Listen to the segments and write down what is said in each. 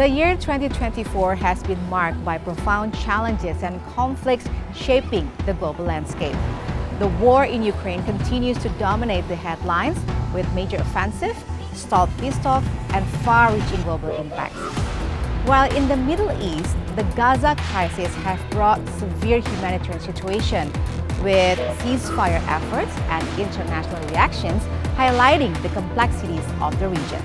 The year 2024 has been marked by profound challenges and conflicts shaping the global landscape. The war in Ukraine continues to dominate the headlines with major offensive, stalled peace talks, and far-reaching global impacts. While in the Middle East, the Gaza crisis has brought severe humanitarian situation with ceasefire efforts and international reactions highlighting the complexities of the region.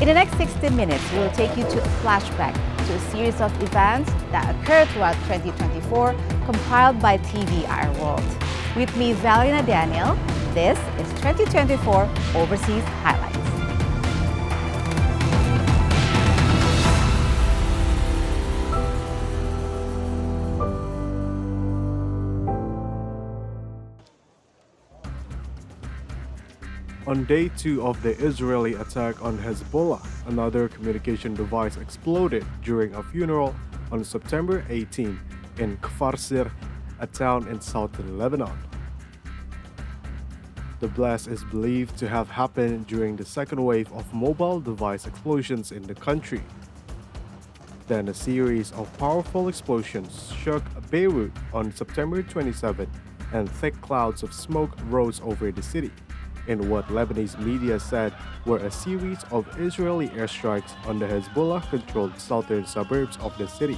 In the next 60 minutes, we will take you to a flashback to a series of events that occurred throughout 2024 compiled by TVR World. With me, Valina Daniel, this is 2024 Overseas Highlights. On day 2 of the Israeli attack on Hezbollah, another communication device exploded during a funeral on September 18 in Kfar Sir, a town in southern Lebanon. The blast is believed to have happened during the second wave of mobile device explosions in the country. Then a series of powerful explosions shook Beirut on September 27, and thick clouds of smoke rose over the city, in what Lebanese media said were a series of Israeli airstrikes on the Hezbollah-controlled southern suburbs of the city.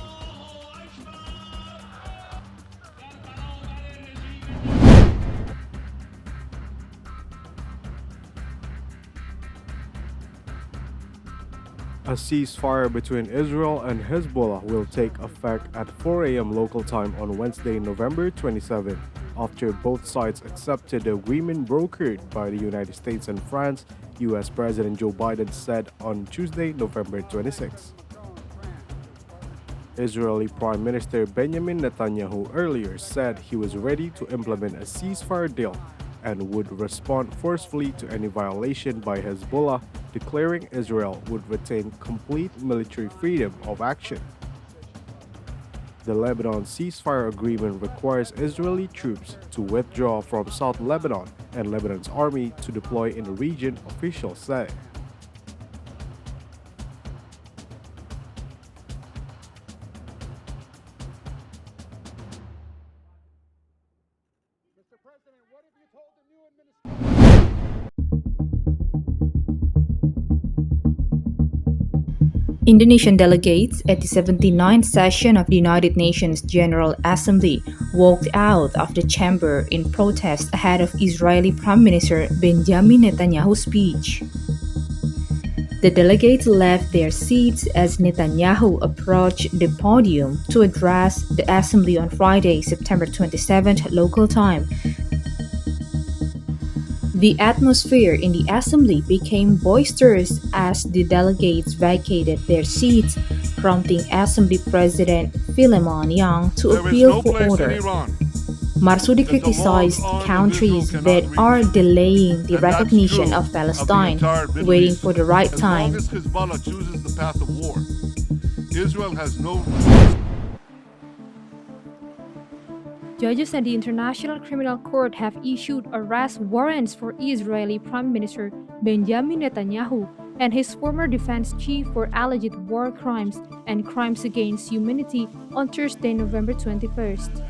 A ceasefire between Israel and Hezbollah will take effect at 4 a.m. local time on Wednesday, November 27, after both sides accepted the agreement brokered by the United States and France, U.S. President Joe Biden said on Tuesday, November 26. Israeli Prime Minister Benjamin Netanyahu earlier said he was ready to implement a ceasefire deal and would respond forcefully to any violation by Hezbollah, declaring Israel would retain complete military freedom of action. The Lebanon ceasefire agreement requires Israeli troops to withdraw from South Lebanon and Lebanon's army to deploy in the region, officials say. Mr. President, what have you told the new administration? Indonesian delegates at the 79th session of the United Nations General Assembly walked out of the chamber in protest ahead of Israeli Prime Minister Benjamin Netanyahu's speech. The delegates left their seats as Netanyahu approached the podium to address the assembly on Friday, September 27th local time. The atmosphere in the assembly became boisterous as the delegates vacated their seats, prompting Assembly President Philemon Yang to appeal for order. Marsudi criticized countries that are delaying the recognition of Palestine, waiting for the right time. As long as Hezbollah chooses the path of war, Israel has no... Judges at the International Criminal Court have issued arrest warrants for Israeli Prime Minister Benjamin Netanyahu and his former defense chief for alleged war crimes and crimes against humanity on Thursday, November 21st.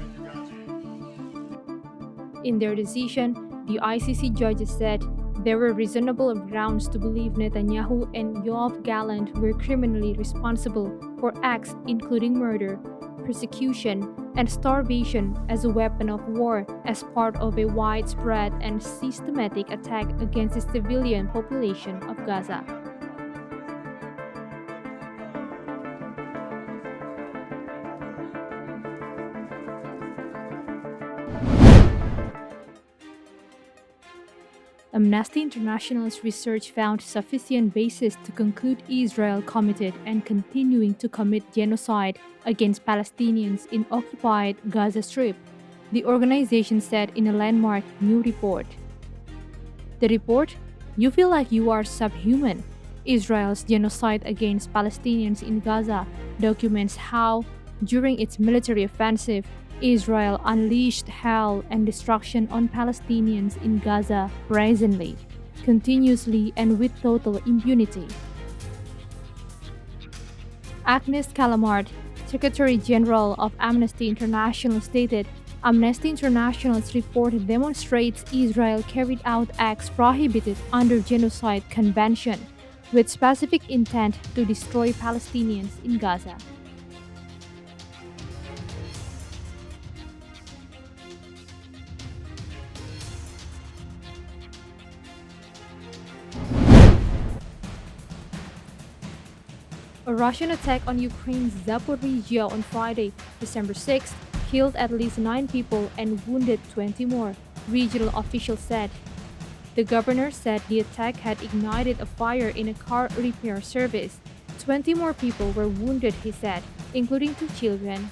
In their decision, the ICC judges said there were reasonable grounds to believe Netanyahu and Yoav Gallant were criminally responsible for acts including murder, persecution, and starvation as a weapon of war as part of a widespread and systematic attack against the civilian population of Gaza. Amnesty International's research found sufficient basis to conclude Israel committed and continuing to commit genocide against Palestinians in occupied Gaza Strip, the organization said in a landmark new report. The report, "You Feel Like You Are Subhuman: Israel's Genocide Against Palestinians in Gaza," documents how, during its military offensive, Israel unleashed hell and destruction on Palestinians in Gaza brazenly, continuously, and with total impunity. Agnes Callamard, Secretary General of Amnesty International, stated Amnesty International's report demonstrates Israel carried out acts prohibited under Genocide Convention with specific intent to destroy Palestinians in Gaza. A Russian attack on Ukraine's Zaporizhia on Friday, December 6th, killed at least 9 people and wounded 20 more, regional officials said. The governor said the attack had ignited a fire in a car repair service. 20 more people were wounded, he said, including 2 children.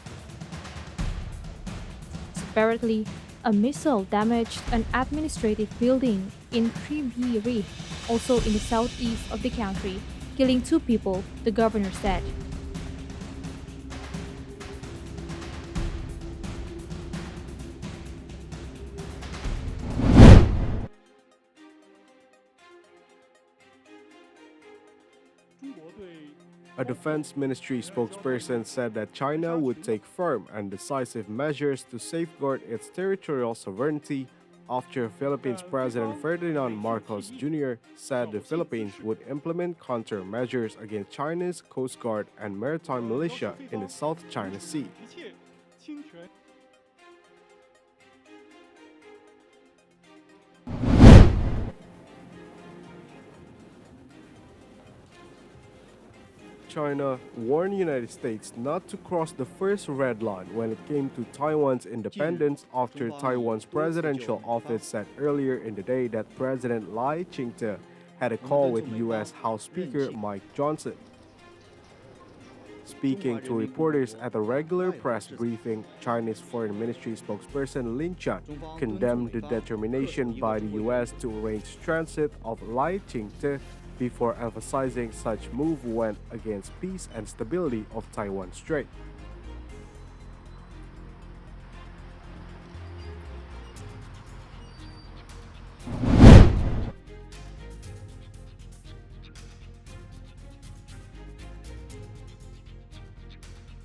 Separately, a missile damaged an administrative building in Kryvyi Rih, also in the southeast of the country, killing 2 people, the governor said. A defense ministry spokesperson said that China would take firm and decisive measures to safeguard its territorial sovereignty after Philippines President Ferdinand Marcos Jr. said the Philippines would implement countermeasures against China's Coast Guard and maritime militia in the South China Sea. China warned the United States not to cross the first red line when it came to Taiwan's independence after Taiwan's presidential office said earlier in the day that President Lai Ching-te had a call with U.S. House Speaker Mike Johnson. Speaking to reporters at a regular press briefing, Chinese Foreign Ministry spokesperson Lin Chan condemned the determination by the U.S. to arrange transit of Lai Ching-te before emphasizing such move went against peace and stability of Taiwan Strait.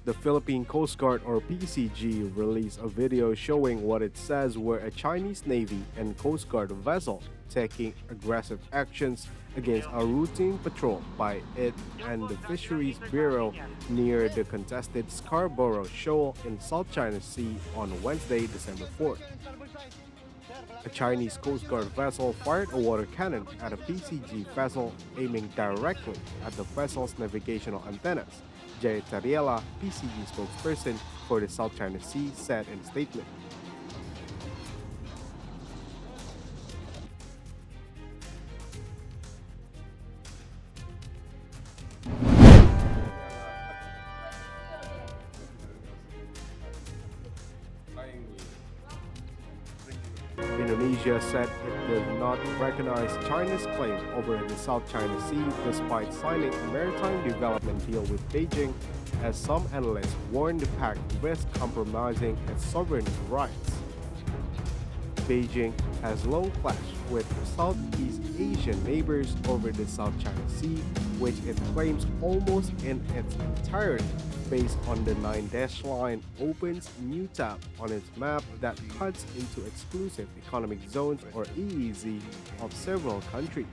The Philippine Coast Guard, or PCG, released a video showing what it says were a Chinese Navy and Coast Guard vessel taking aggressive actions against a routine patrol by it and the Fisheries Bureau near the contested Scarborough Shoal in South China Sea on Wednesday, December 4th. A Chinese Coast Guard vessel fired a water cannon at a PCG vessel, aiming directly at the vessel's navigational antennas, Jay Tariela, PCG spokesperson for the South China Sea, said in a statement. Indonesia said it does not recognize China's claim over the South China Sea despite signing a maritime development deal with Beijing, as some analysts warn the pact risks compromising its sovereign rights. Beijing has long clashed with Southeast Asian neighbors over the South China Sea, which it claims almost in its entirety, based on the 9-dash line, opens new tab on its map that cuts into exclusive economic zones, or EEZ, of several countries.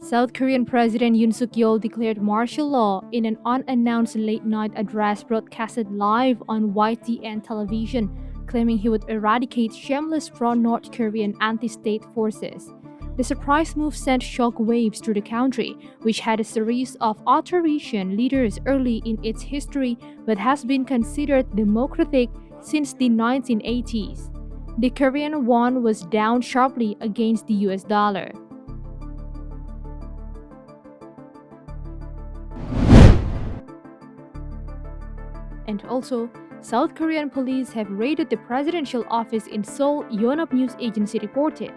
South Korean President Yoon Suk-yeol declared martial law in an unannounced late-night address broadcasted live on YTN television, claiming he would eradicate shameless pro-North Korean anti-state forces. The surprise move sent shock waves through the country, which had a series of authoritarian leaders early in its history but has been considered democratic since the 1980s. The Korean won was down sharply against the US dollar. And also, South Korean police have raided the presidential office in Seoul, Yonhap News Agency reported.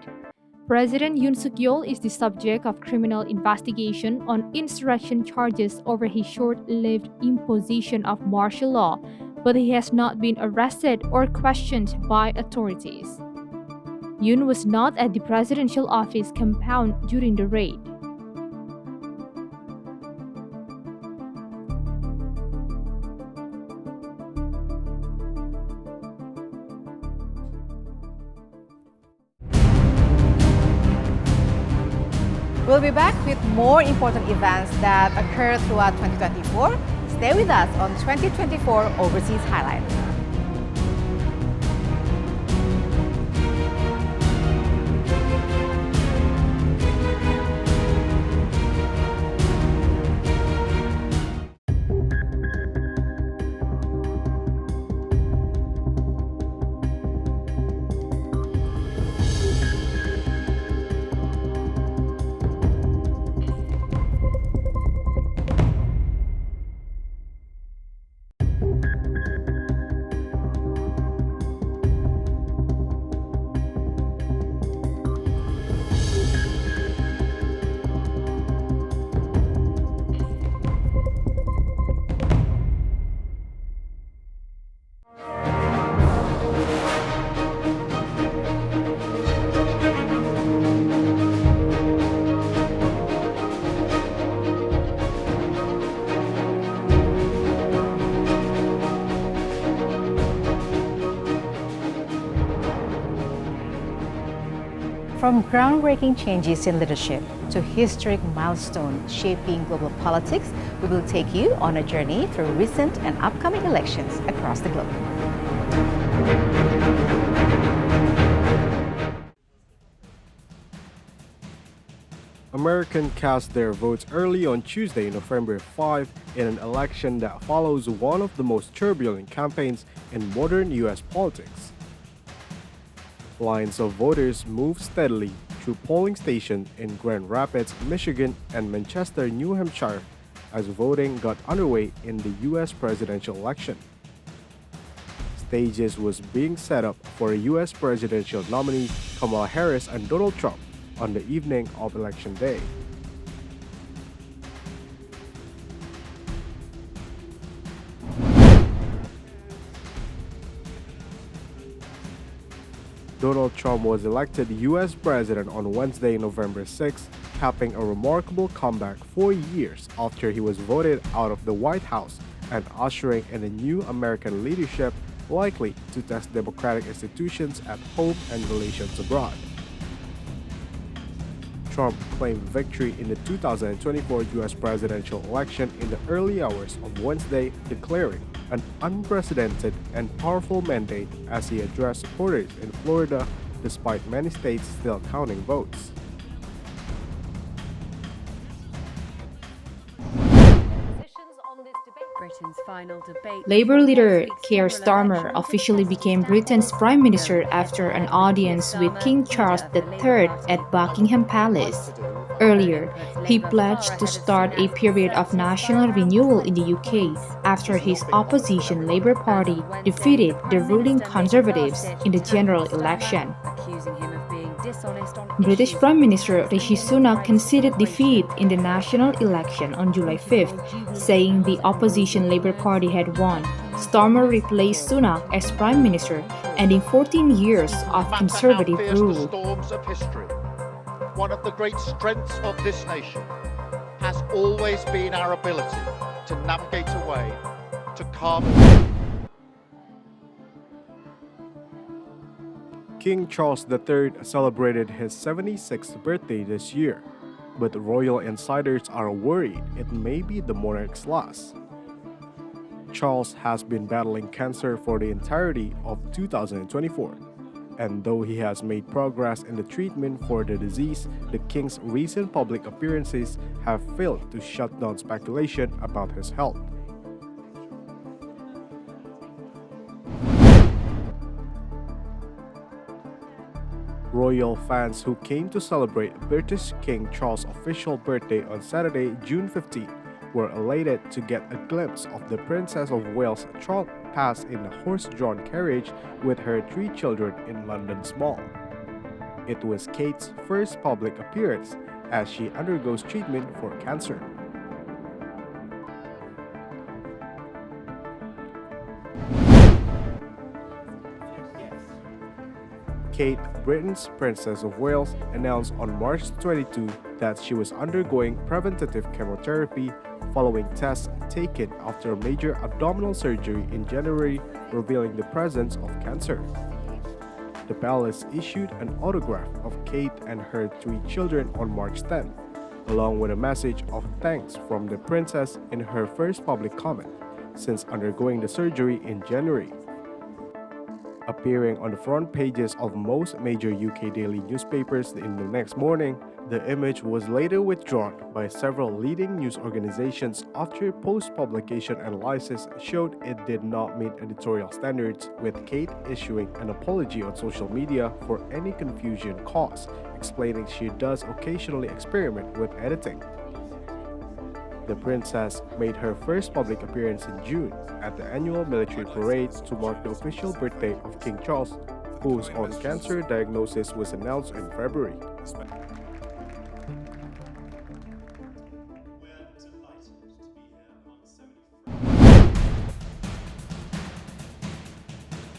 President Yoon Suk-yeol is the subject of criminal investigation on insurrection charges over his short-lived imposition of martial law, but he has not been arrested or questioned by authorities. Yoon was not at the presidential office compound during the raid. We'll be back with more important events that occurred throughout 2024. Stay with us on 2024 Overseas Highlights. From groundbreaking changes in leadership to historic milestones shaping global politics, we will take you on a journey through recent and upcoming elections across the globe. Americans cast their votes early on Tuesday, November 5, in an election that follows one of the most turbulent campaigns in modern U.S. politics. Lines of voters moved steadily through polling stations in Grand Rapids, Michigan, and Manchester, New Hampshire, as voting got underway in the U.S. presidential election. Stages was being set up for U.S. presidential nominees Kamala Harris and Donald Trump on the evening of Election Day. Donald Trump was elected U.S. President on Wednesday, November 6, capping a remarkable comeback 4 years after he was voted out of the White House and ushering in a new American leadership likely to test democratic institutions at home and relations abroad. Trump claimed victory in the 2024 U.S. presidential election in the early hours of Wednesday, declaring an unprecedented and powerful mandate as he addressed supporters in Florida, despite many states still counting votes. Labour leader Keir Starmer officially became Britain's Prime Minister after an audience with King Charles III at Buckingham Palace. Earlier, he pledged to start a period of national renewal in the UK after his opposition Labour Party defeated the ruling Conservatives in the general election. British Prime Minister Rishi Sunak conceded defeat in the national election on July 5th, saying the opposition Labour Party had won. Starmer replaced Sunak as Prime Minister, ending 14 years of Conservative rule. One of the great strengths of this nation has always been our ability to navigate a way to calm. King Charles III celebrated his 76th birthday this year, but royal insiders are worried it may be the monarch's last. Charles has been battling cancer for the entirety of 2024, and though he has made progress in the treatment for the disease, the king's recent public appearances have failed to shut down speculation about his health. Royal fans who came to celebrate British King Charles' official birthday on Saturday, June 15, were elated to get a glimpse of the Princess of Wales trot past in a horse-drawn carriage with her 3 children in London's Mall. It was Kate's first public appearance as she undergoes treatment for cancer. Kate, Britain's Princess of Wales, announced on March 22 that she was undergoing preventative chemotherapy following tests taken after a major abdominal surgery in January, revealing the presence of cancer. The palace issued an autograph of Kate and her 3 children on March 10, along with a message of thanks from the princess in her first public comment since undergoing the surgery in January. Appearing on the front pages of most major UK daily newspapers in the next morning, the image was later withdrawn by several leading news organizations after post-publication analysis showed it did not meet editorial standards, with Kate issuing an apology on social media for any confusion caused, explaining she does occasionally experiment with editing. The princess made her first public appearance in June at the annual military parade to mark the official birthday of King Charles, whose own cancer diagnosis was announced in February.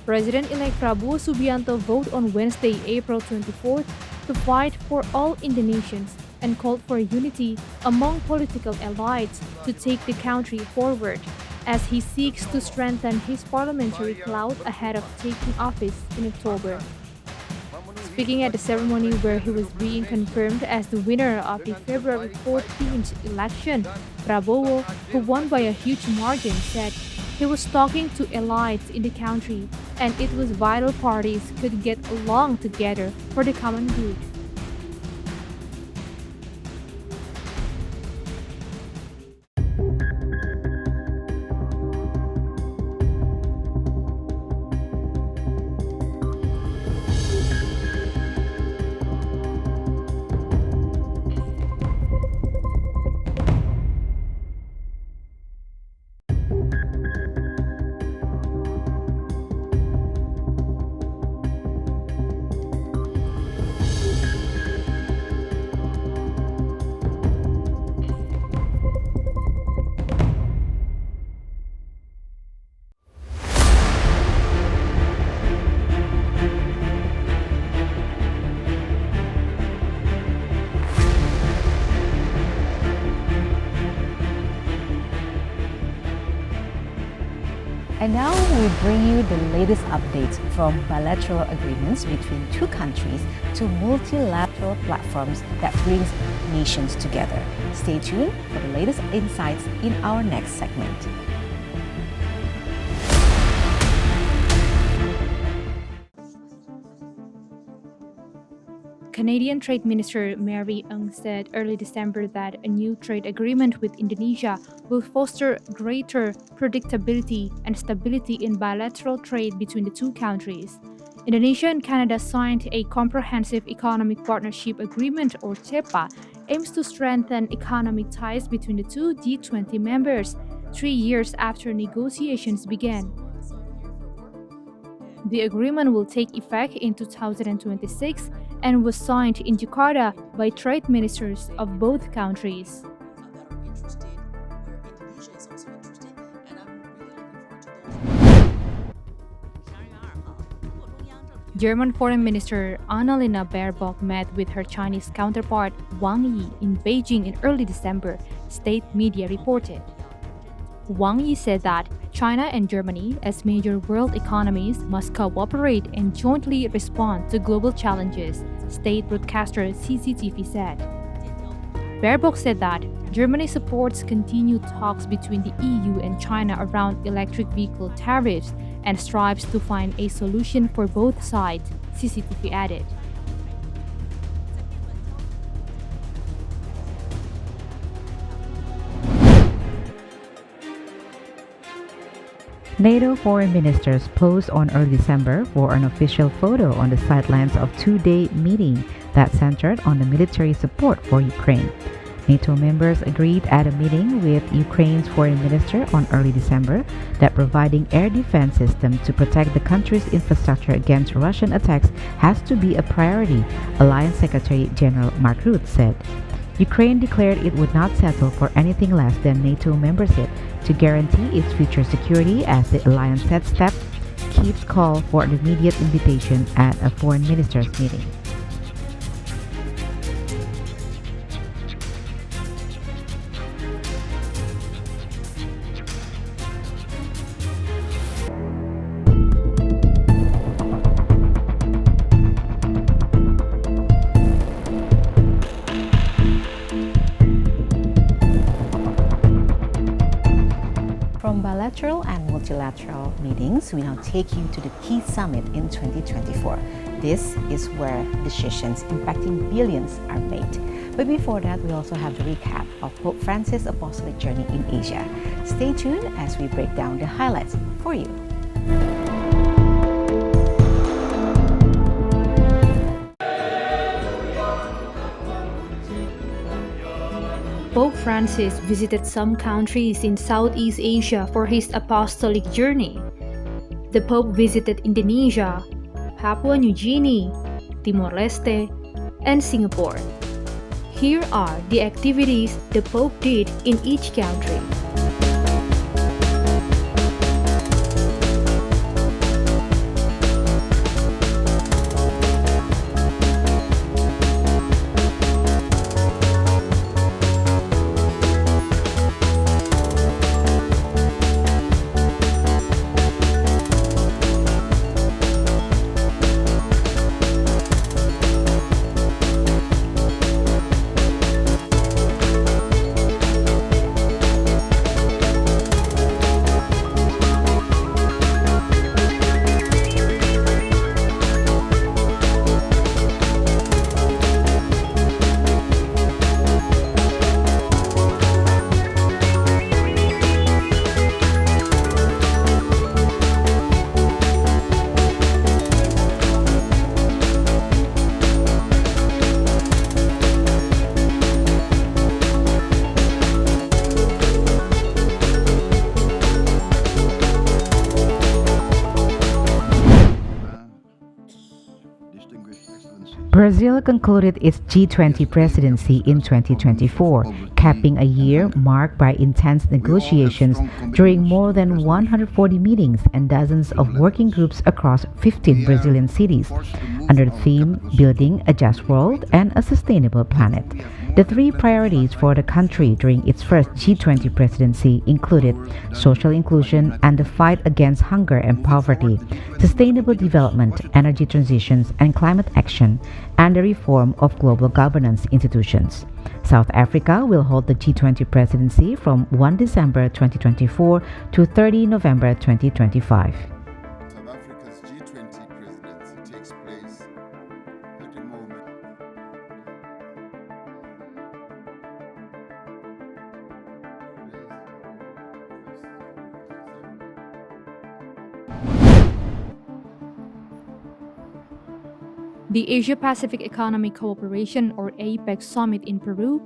President-elect Prabowo Subianto voted on Wednesday, April 24th, to fight for all Indonesians and called for unity among political elites to take the country forward as he seeks to strengthen his parliamentary clout ahead of taking office in October. Speaking at the ceremony where he was being confirmed as the winner of the February 14th election, Prabowo, who won by a huge margin, said he was talking to elites in the country and it was vital parties could get along together for the common good. And now we bring you the latest updates from bilateral agreements between 2 countries to multilateral platforms that brings nations together. Stay tuned for the latest insights in our next segment. Canadian Trade Minister Mary Ng said early December that a new trade agreement with Indonesia will foster greater predictability and stability in bilateral trade between the 2 countries. Indonesia and Canada signed a Comprehensive Economic Partnership Agreement, or CEPA, aims to strengthen economic ties between the 2 G20 members 3 years after negotiations began. The agreement will take effect in 2026 and was signed in Jakarta by trade ministers of both countries. German Foreign Minister Annalena Baerbock met with her Chinese counterpart Wang Yi in Beijing in early December, state media reported. Wang Yi said that China and Germany, as major world economies, must cooperate and jointly respond to global challenges, state broadcaster CCTV said. Baerbock said that Germany supports continued talks between the EU and China around electric vehicle tariffs and strives to find a solution for both sides, CCTV added. NATO foreign ministers posed on early December for an official photo on the sidelines of a 2-day meeting that centered on the military support for Ukraine. NATO members agreed at a meeting with Ukraine's foreign minister on early December that providing air defense systems to protect the country's infrastructure against Russian attacks has to be a priority, Alliance Secretary General Mark Rutte said. Ukraine declared it would not settle for anything less than NATO membership to guarantee its future security as the alliance set steps chiefs call for an immediate invitation at a foreign ministers meeting. From bilateral and multilateral meetings, we now take you to the key summit in 2024. This is where decisions impacting billions are made. But before that, we also have the recap of Pope Francis' apostolic journey in Asia. Stay tuned as we break down the highlights for you. Pope Francis visited some countries in Southeast Asia for his apostolic journey. The Pope visited Indonesia, Papua New Guinea, Timor-Leste, and Singapore. Here are the activities the Pope did in each country. Brazil concluded its G20 presidency in 2024, capping a year marked by intense negotiations during more than 140 meetings and dozens of working groups across 15 Brazilian cities, under the theme Building a Just World and a Sustainable Planet. The three priorities for the country during its first G20 presidency included social inclusion and the fight against hunger and poverty, sustainable development, energy transitions and climate action, and the reform of global governance institutions. South Africa will hold the G20 presidency from 1 December 2024 to 30 November 2025. South Africa's G20 presidency takes place at a moment. The Asia-Pacific Economic Cooperation or APEC Summit in Peru,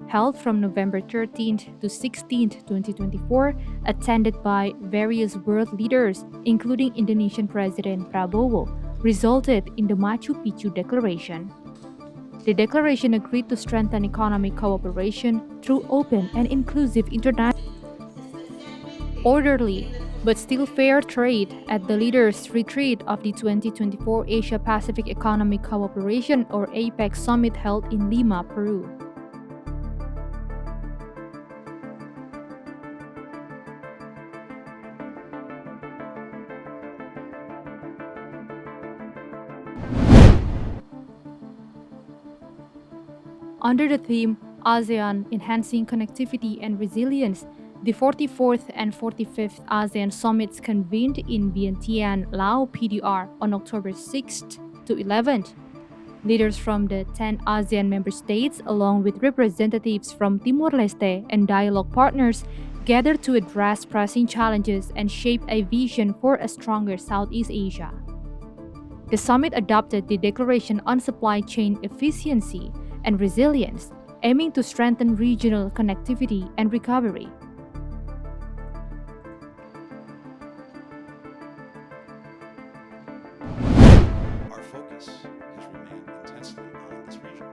held from November 13th to 16th, 2024, attended by various world leaders, including Indonesian President Prabowo, resulted in the Machu Picchu Declaration. The declaration agreed to strengthen economic cooperation through open and inclusive international, orderly, but still fair trade at the leaders' retreat of the 2024 Asia-Pacific Economic Cooperation or APEC Summit held in Lima, Peru. Under the theme ASEAN Enhancing Connectivity and Resilience, the 44th and 45th ASEAN Summits convened in Vientiane, Laos PDR on October 6th to 11th. Leaders from the 10 ASEAN member states, along with representatives from Timor-Leste and dialogue partners, gathered to address pressing challenges and shape a vision for a stronger Southeast Asia. The summit adopted the Declaration on Supply Chain Efficiency and Resilience, aiming to strengthen regional connectivity and recovery. Our focus has remained intensely on this region.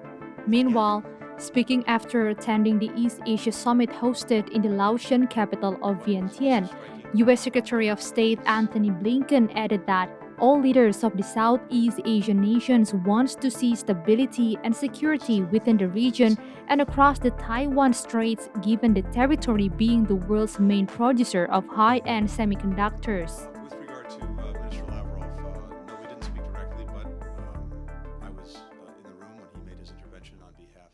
Meanwhile, speaking after attending the East Asia Summit hosted in the Laotian capital of Vientiane, U.S. Secretary of State Anthony Blinken added that all leaders of the Southeast Asian nations want to see stability and security within the region and across the Taiwan Straits, given the territory being the world's main producer of high-end semiconductors. With regard to Minister Lavrov, no, we didn't speak directly, but I was in the room when he made his intervention on behalf.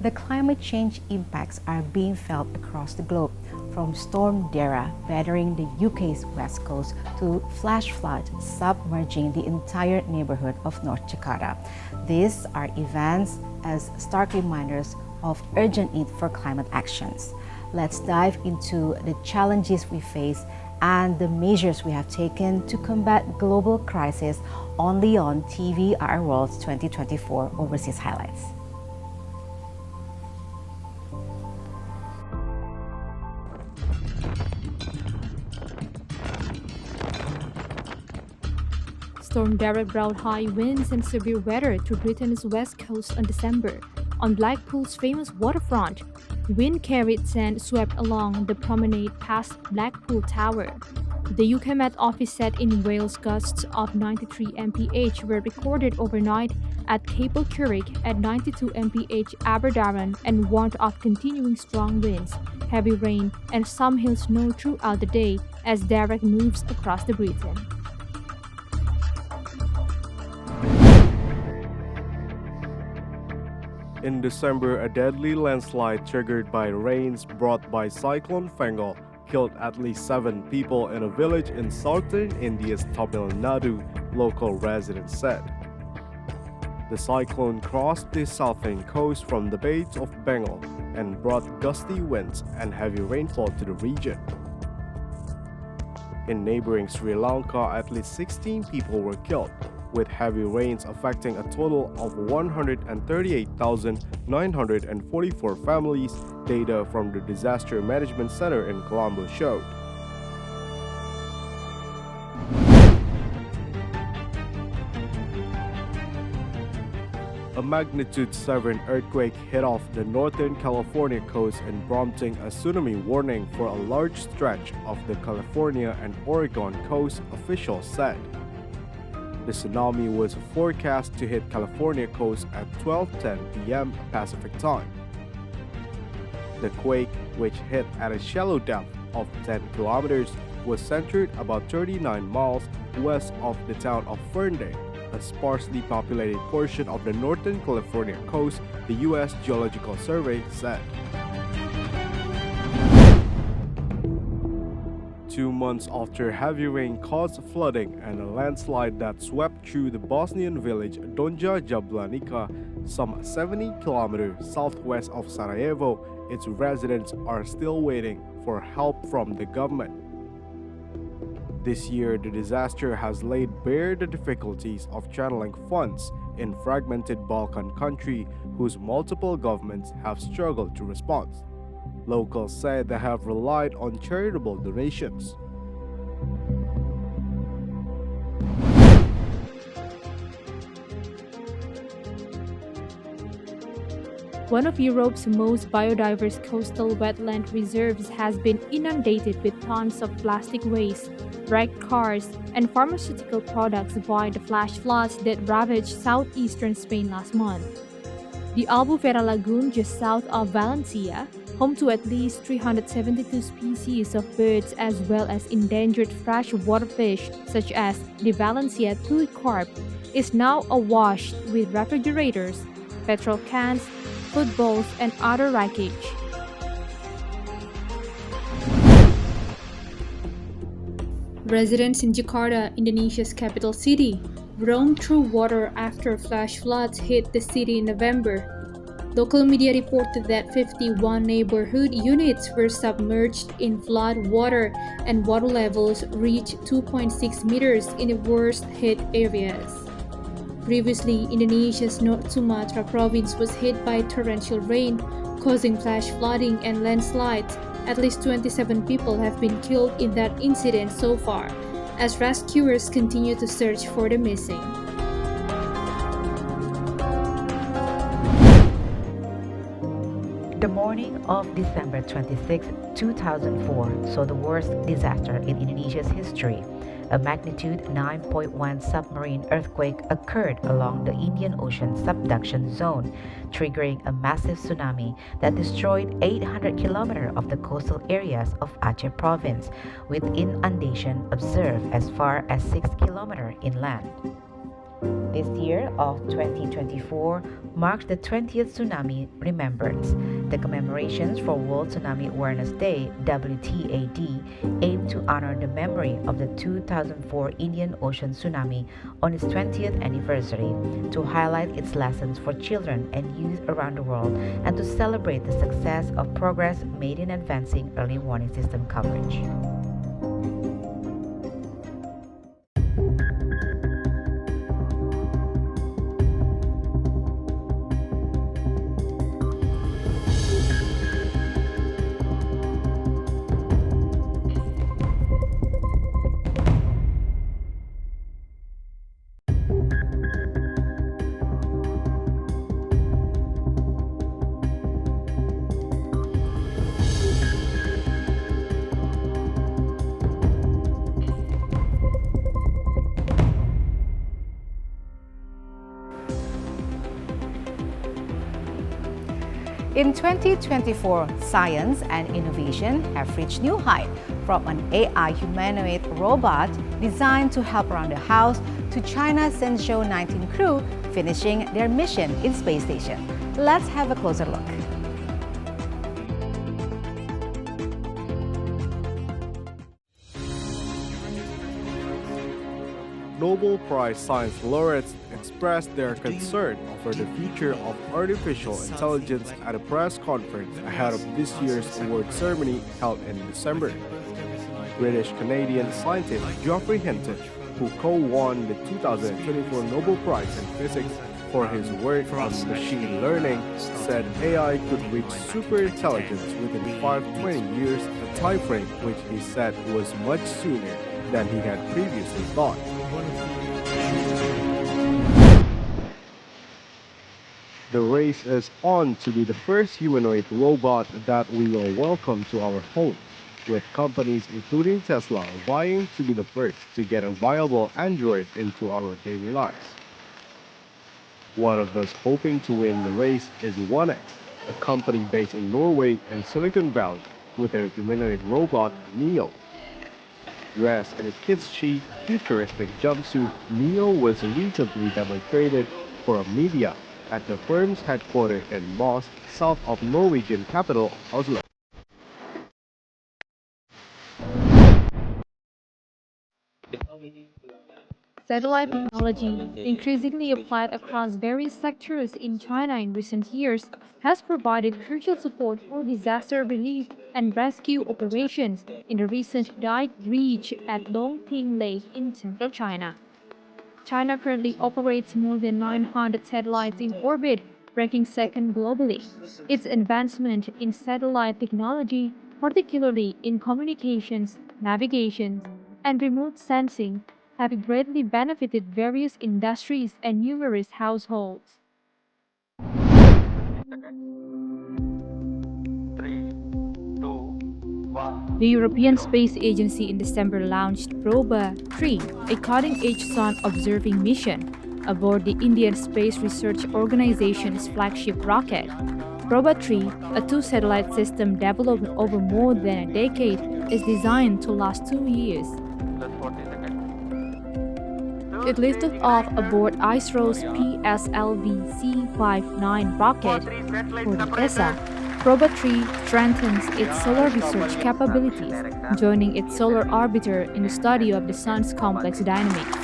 The climate change impacts are being felt across the globe, from Storm Dara battering the UK's west coast to flash floods submerging the entire neighborhood of North Jakarta. These are events as stark reminders of urgent need for climate actions. Let's dive into the challenges we face and the measures we have taken to combat global crisis only on TV Our World's 2024 Overseas Highlights. Storm Dara brought high winds and severe weather to Britain's west coast on December. On Blackpool's famous waterfront, wind carried sand swept along the promenade past Blackpool Tower. The UK Met Office said in Wales gusts of 93 mph were recorded overnight at Capel Curig at 92 mph Aberdaron and warned of continuing strong winds, heavy rain and some hail snow throughout the day as Dara moves across the Britain. In December, a deadly landslide triggered by rains brought by Cyclone Fengal killed at least 7 people in a village in southern India's Tamil Nadu, local residents said. The cyclone crossed the southern coast from the Bay of Bengal and brought gusty winds and heavy rainfall to the region. In neighboring Sri Lanka, at least 16 people were killed, with heavy rains affecting a total of 138,944 families, data from the Disaster Management Center in Colombo showed. A magnitude 7 earthquake hit off the northern California coast and prompting a tsunami warning for a large stretch of the California and Oregon coast, officials said. The tsunami was forecast to hit California coast at 12:10 p.m. Pacific time. The quake, which hit at a shallow depth of 10 kilometers, was centered about 39 miles west of the town of Ferndale, a sparsely populated portion of the northern California coast, the U.S. Geological Survey said. 2 months after heavy rain caused flooding and a landslide that swept through the Bosnian village Donja Jablanica, some 70 kilometers southwest of Sarajevo, its residents are still waiting for help from the government. This year, the disaster has laid bare the difficulties of channeling funds in fragmented Balkan country whose multiple governments have struggled to respond. Locals said they have relied on charitable donations. One of Europe's most biodiverse coastal wetland reserves has been inundated with tons of plastic waste, wrecked cars, and pharmaceutical products by the flash floods that ravaged southeastern Spain last month. The Albufera Lagoon just south of Valencia, home to at least 372 species of birds as well as endangered freshwater fish such as the Valencia tui carp, is now awash with refrigerators, petrol cans, footballs, and other wreckage. Residents in Jakarta, Indonesia's capital city, roamed through water after flash floods hit the city in November. Local media reported that 51 neighborhood units were submerged in flood water and water levels reached 2.6 meters in the worst hit areas. Previously, Indonesia's North Sumatra province was hit by torrential rain, causing flash flooding and landslides. At least 27 people have been killed in that incident so far, as rescuers continue to search for the missing. The morning of December 26, 2004 saw the worst disaster in Indonesia's history. A magnitude 9.1 submarine earthquake occurred along the Indian Ocean subduction zone, triggering a massive tsunami that destroyed 800 kilometers of the coastal areas of Aceh province, with inundation observed as far as 6 kilometers inland. This year of 2024 marks the 20th Tsunami Remembrance. The commemorations for World Tsunami Awareness Day (WTAD) aim to honor the memory of the 2004 Indian Ocean tsunami on its 20th anniversary, to highlight its lessons for children and youth around the world, and to celebrate the success of progress made in advancing early warning system coverage. In 2024, science and innovation have reached new heights, from an AI humanoid robot designed to help around the house to China's Shenzhou 19 crew finishing their mission in space station. Let's have a closer look. Nobel Prize science laureates expressed their concern over the future of artificial intelligence at a press conference ahead of this year's award ceremony held in December. British-Canadian scientist Geoffrey Hinton, who co-won the 2024 Nobel Prize in Physics for his work on machine learning, said AI could reach superintelligence within 5 to 20 years, a time frame which he said was much sooner than he had previously thought. The race is on to be the first humanoid robot that we will welcome to our homes, with companies including Tesla vying to be the first to get a viable android into our daily lives. One of those hoping to win the race is 1X, a company based in Norway and Silicon Valley, with their humanoid robot Neo. Dressed in a kid's chic, futuristic jumpsuit, Neo was recently demonstrated for media at the firm's headquarters in Moss, south of Norwegian capital Oslo. Satellite technology, increasingly applied across various sectors in China in recent years, has provided crucial support for disaster relief and rescue operations in the recent dike breach at Longting Lake in central China. China currently operates more than 900 satellites in orbit, ranking second globally. Its advancement in satellite technology, particularly in communications, navigation, and remote sensing, have greatly benefited various industries and numerous households. The European Space Agency in December launched Proba 3, a cutting-edge sun-observing mission, aboard the Indian Space Research Organization's flagship rocket. Proba 3, a two-satellite system developed over more than a decade, is designed to last 2 years. It lifted off aboard ISRO's PSLV C-59 rocket for the ESA, Proba3 strengthens its solar research capabilities, joining its solar orbiter in the study of the Sun's complex dynamics.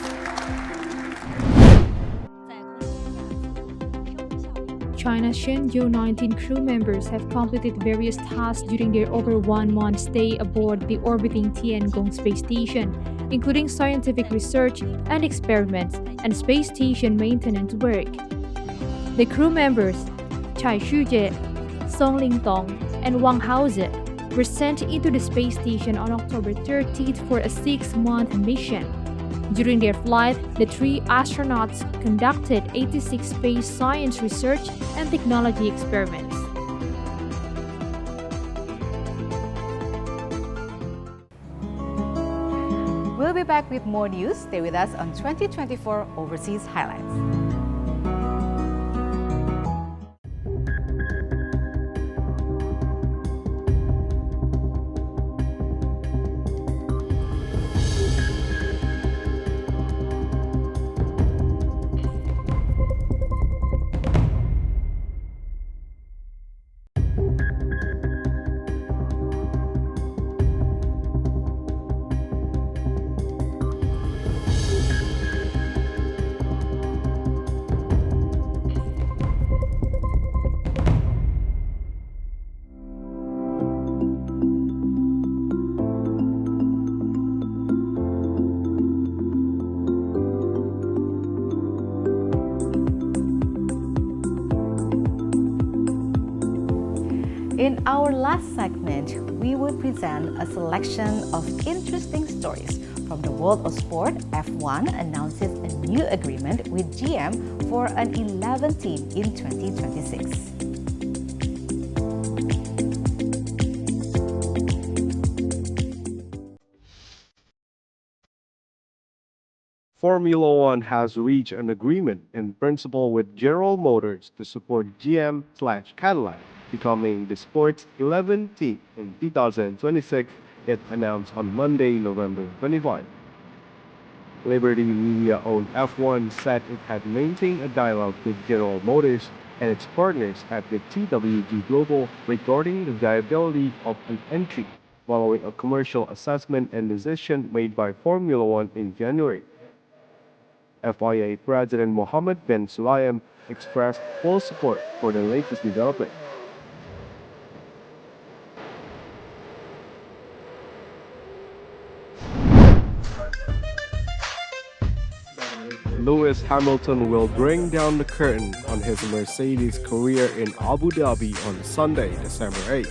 China's Shenzhou 19 crew members have completed various tasks during their over 1 month stay aboard the orbiting Tiangong space station, including scientific research and experiments and space station maintenance work. The crew members, Chai Shuje, Song Lingtong, and Wang Haoze, were sent into the space station on October 30th for a 6-month mission. During their flight, the 3 astronauts conducted 86 space science research and technology experiments. We'll be back with more news. Stay with us on 2024 Overseas Highlights. In our last segment, we will present a selection of interesting stories from the world of sport. F1 announces a new agreement with GM for an 11th team in 2026. Formula One has reached an agreement in principle with General Motors to support GM/Cadillac becoming the sport's 11th team in 2026, it announced on Monday, November 25. Liberty Media-owned F1 said it had maintained a dialogue with General Motors and its partners at the TWG Global regarding the viability of an entry following a commercial assessment and decision made by Formula One in January. FIA President Mohammed bin Sulayem expressed full support for the latest development. Lewis Hamilton will bring down the curtain on his Mercedes career in Abu Dhabi on Sunday, December 8,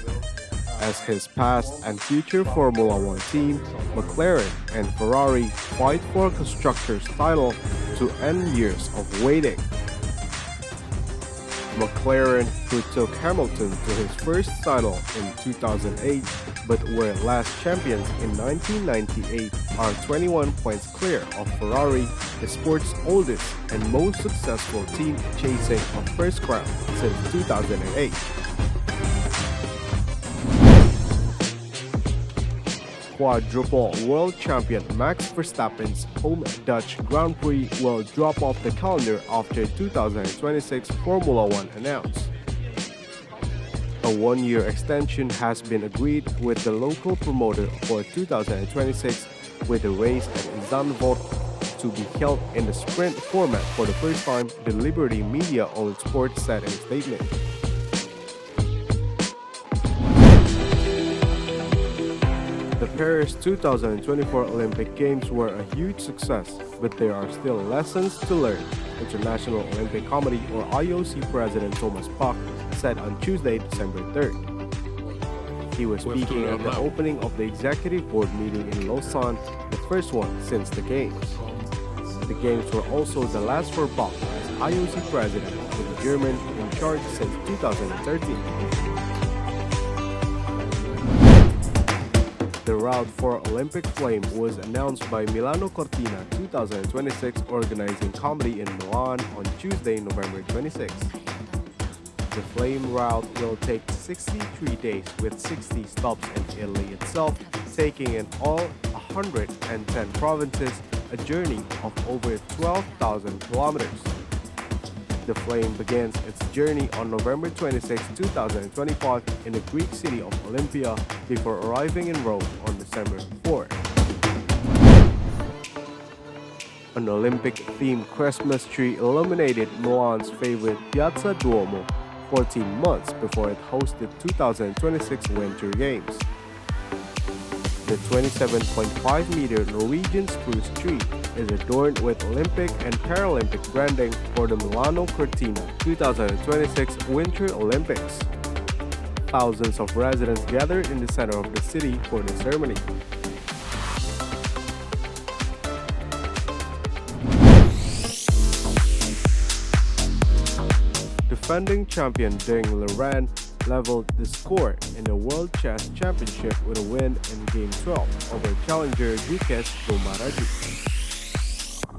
as his past and future Formula One team, McLaren and Ferrari, fight for constructors' title to end years of waiting. McLaren, who took Hamilton to his first title in 2008 but were last champions in 1998, are 21 points clear of Ferrari, the sport's oldest and most successful team chasing a first crown since 2008. Quadruple world champion Max Verstappen's home Dutch Grand Prix will drop off the calendar after 2026 Formula One announced. A one-year extension has been agreed with the local promoter for 2026, with the race at Zandvoort to be held in the sprint format for the first time, the Liberty Media-owned sport said in a statement. The Paris 2024 Olympic Games were a huge success, but there are still lessons to learn, International Olympic Committee or IOC President Thomas Bach said on Tuesday, December 3rd. He was speaking at the opening of the Executive Board meeting in Lausanne, the first one since the Games. The Games were also the last for Bach as IOC President, with a German in charge since 2013. The route for Olympic Flame was announced by Milano Cortina 2026 organizing committee in Milan on Tuesday, November 26. The Flame route will take 63 days with 60 stops in Italy itself, taking in all 110 provinces, a journey of over 12,000 kilometers. The flame begins its journey on November 26, 2025 in the Greek city of Olympia before arriving in Rome on December 4. An Olympic-themed Christmas tree illuminated Milan's favorite Piazza Duomo 14 months before it hosted 2026 Winter Games. The 27.5-meter Norwegian spruce tree is adorned with Olympic and Paralympic branding for the Milano Cortina 2026 Winter Olympics. Thousands of residents gathered in the center of the city for the ceremony. Defending champion Ding Liren leveled the score in the World Chess Championship with a win in Game 12 over challenger Gukesh Gomaraju.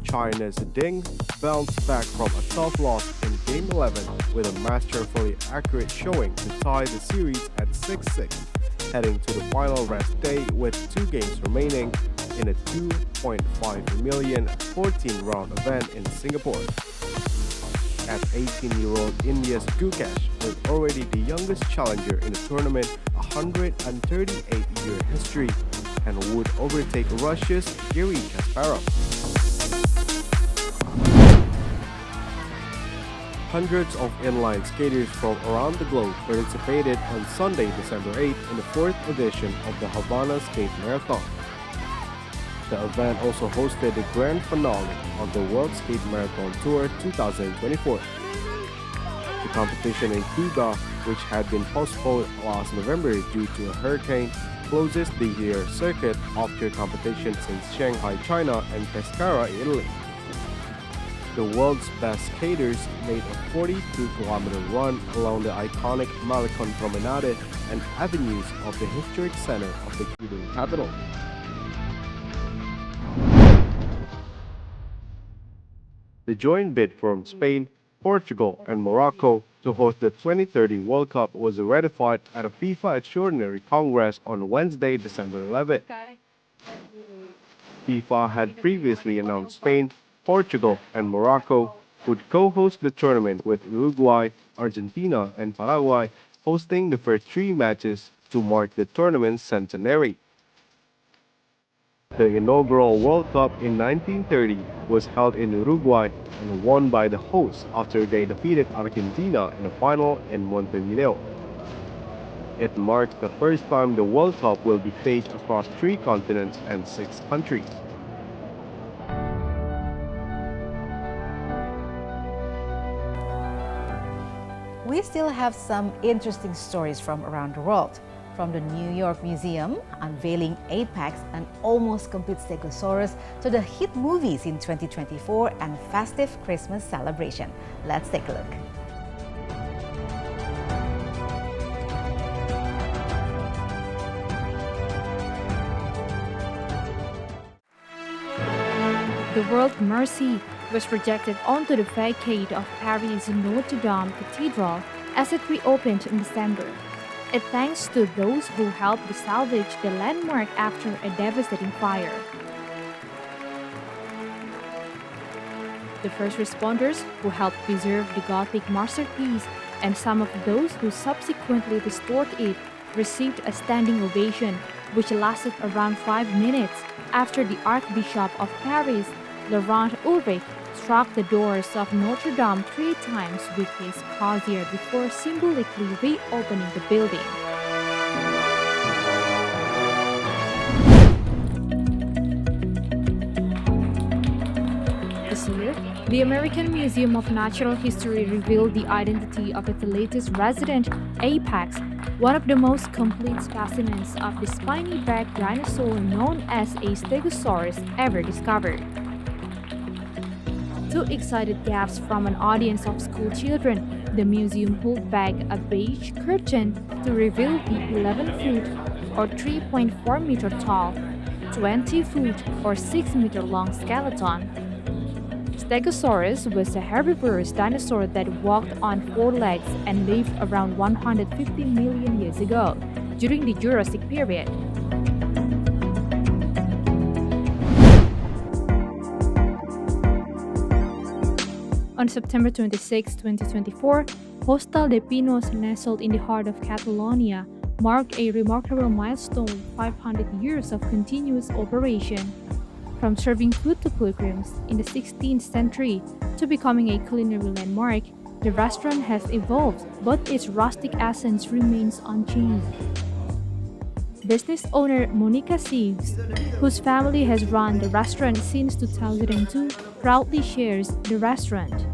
China's Ding bounced back from a tough loss in Game 11 with a masterfully accurate showing to tie the series at 6-6, heading to the final rest day with 2 games remaining in a $2.5 million 14-round event in Singapore. At 18-year-old India's Gukesh was already the youngest challenger in the tournament 138-year history and would overtake Russia's Garry Kasparov. Hundreds of inline skaters from around the globe participated on Sunday, December 8th in the 4th edition of the Havana Skate Marathon. The event also hosted the grand finale of the World Skate Marathon Tour 2024. The competition in Cuba, which had been postponed last November due to a hurricane, closes the year circuit after competition since Shanghai, China and Pescara, Italy. The world's best skaters made a 42-kilometer run along the iconic Malecon Promenade and avenues of the historic center of the Cuban capital. The joint bid from Spain, Portugal, and Morocco to host the 2030 World Cup was ratified at a FIFA Extraordinary Congress on Wednesday, December 11. FIFA had previously announced Spain, Portugal, and Morocco would co-host the tournament, with Uruguay, Argentina, and Paraguay hosting the first 3 matches to mark the tournament's centenary. The inaugural World Cup in 1930 was held in Uruguay and won by the hosts after they defeated Argentina in the final in Montevideo. It marks the first time the World Cup will be staged across 3 continents and 6 countries. We still have some interesting stories from around the world. From the New York Museum unveiling Apex, an almost complete Stegosaurus, to the hit movies in 2024 and festive Christmas celebration. Let's take a look. The World Mercy was projected onto the facade of Paris' Notre Dame Cathedral as it reopened in December. It thanks to those who helped to salvage the landmark after a devastating fire. The first responders who helped preserve the Gothic masterpiece and some of those who subsequently restored it received a standing ovation, which lasted around 5 minutes after the Archbishop of Paris, Laurent Ulrich, struck the doors of Notre Dame 3 times with his crozier before symbolically reopening the building. This year, the American Museum of Natural History revealed the identity of its latest resident, Apex, one of the most complete specimens of the spiny-backed dinosaur known as a Stegosaurus ever discovered. 2 excited gasps from an audience of school children, the museum pulled back a beige curtain to reveal the 11-foot or 3.4-meter tall, 20-foot or 6-meter long skeleton. Stegosaurus was a herbivorous dinosaur that walked on 4 legs and lived around 150 million years ago, during the Jurassic period. On September 26, 2024, Hostal de Pinos, nestled in the heart of Catalonia, marked a remarkable milestone: 500 years of continuous operation. From serving food to pilgrims in the 16th century to becoming a culinary landmark, the restaurant has evolved, but its rustic essence remains unchanged. Business owner Monica Sieves, whose family has run the restaurant since 2002, proudly shares the restaurant.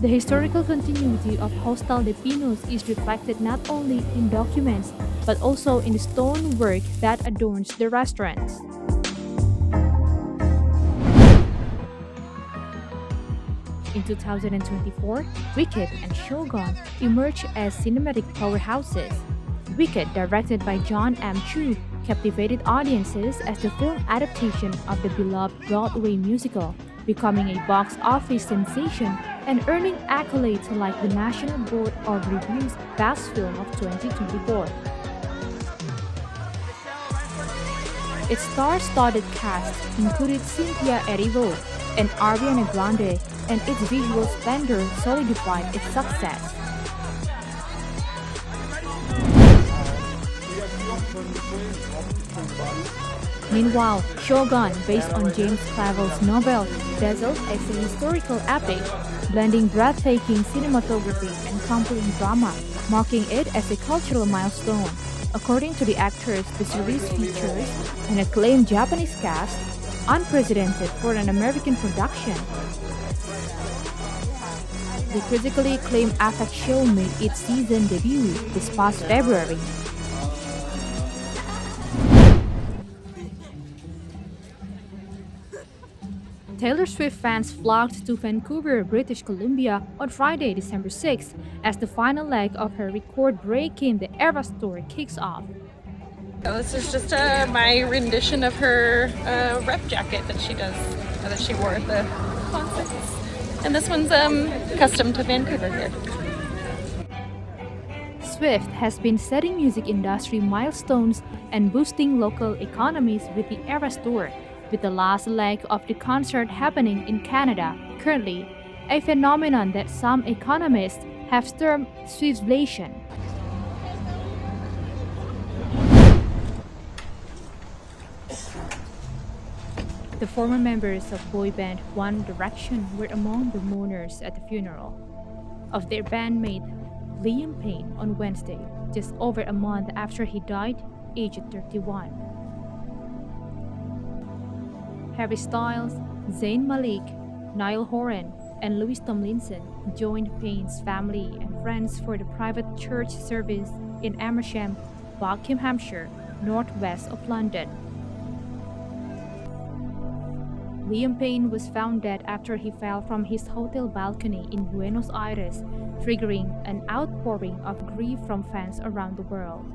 The historical continuity of Hostal de Pinos is reflected not only in documents, but also in the stonework that adorns the restaurant. In 2024, Wicked and Shogun emerged as cinematic powerhouses. Wicked, directed by John M. Chu, captivated audiences as the film adaptation of the beloved Broadway musical, becoming a box office sensation and earning accolades like the National Board of Review's Best Film of 2024. Its star-studded cast included Cynthia Erivo and Ariana Grande, and its visual splendor solidified its success. Meanwhile, Shogun, based on James Clavell's novel, dazzled as a historical epic, blending breathtaking cinematography and compelling drama, marking it as a cultural milestone. According to the actors, the series features an acclaimed Japanese cast, unprecedented for an American production. The critically acclaimed Affect show made its season debut this past February. Taylor Swift fans flocked to Vancouver, British Columbia on Friday, December 6, as the final leg of her record-breaking The Eras Tour kicks off. This is just my rendition of her rep jacket that she wore at the concerts. And this one's custom to Vancouver here. Swift has been setting music industry milestones and boosting local economies with the Eras Tour, with the last leg of the concert happening in Canada currently, a phenomenon that some economists have termed Swiftflation. The former members of boy band One Direction were among the mourners at the funeral of their bandmate Liam Payne on Wednesday, just over a month after he died, aged 31. Harry Styles, Zayn Malik, Niall Horan, and Louis Tomlinson joined Payne's family and friends for the private church service in Amersham, Buckinghamshire, northwest of London. Liam Payne was found dead after he fell from his hotel balcony in Buenos Aires, triggering an outpouring of grief from fans around the world.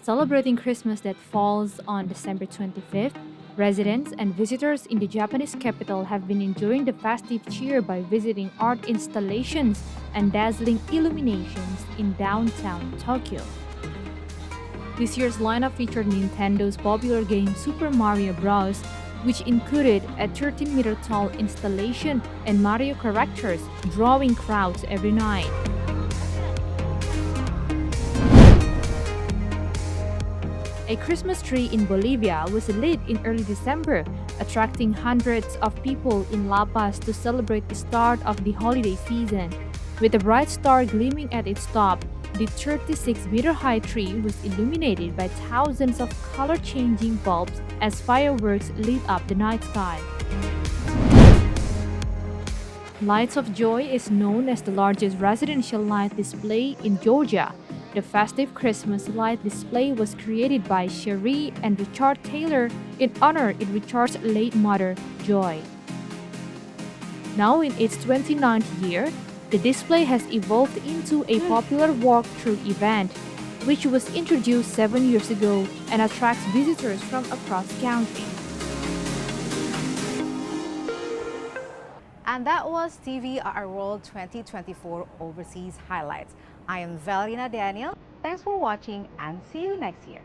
Celebrating Christmas that falls on December 25th, residents and visitors in the Japanese capital have been enjoying the festive cheer by visiting art installations and dazzling illuminations in downtown Tokyo. This year's lineup featured Nintendo's popular game Super Mario Bros., which included a 13-meter-tall installation and Mario characters drawing crowds every night. A Christmas tree in Bolivia was lit in early December, attracting hundreds of people in La Paz to celebrate the start of the holiday season. With a bright star gleaming at its top, the 36-meter-high tree was illuminated by thousands of color-changing bulbs as fireworks lit up the night sky. Lights of Joy is known as the largest residential light display in Georgia. The festive Christmas light display was created by Cherie and Richard Taylor in honor of Richard's late mother, Joy. Now in its 29th year, the display has evolved into a popular walkthrough event, which was introduced 7 years ago and attracts visitors from across the country. And that was TVR World 2024 Overseas Highlights. I am Valerina Daniel. Thanks for watching and see you next year.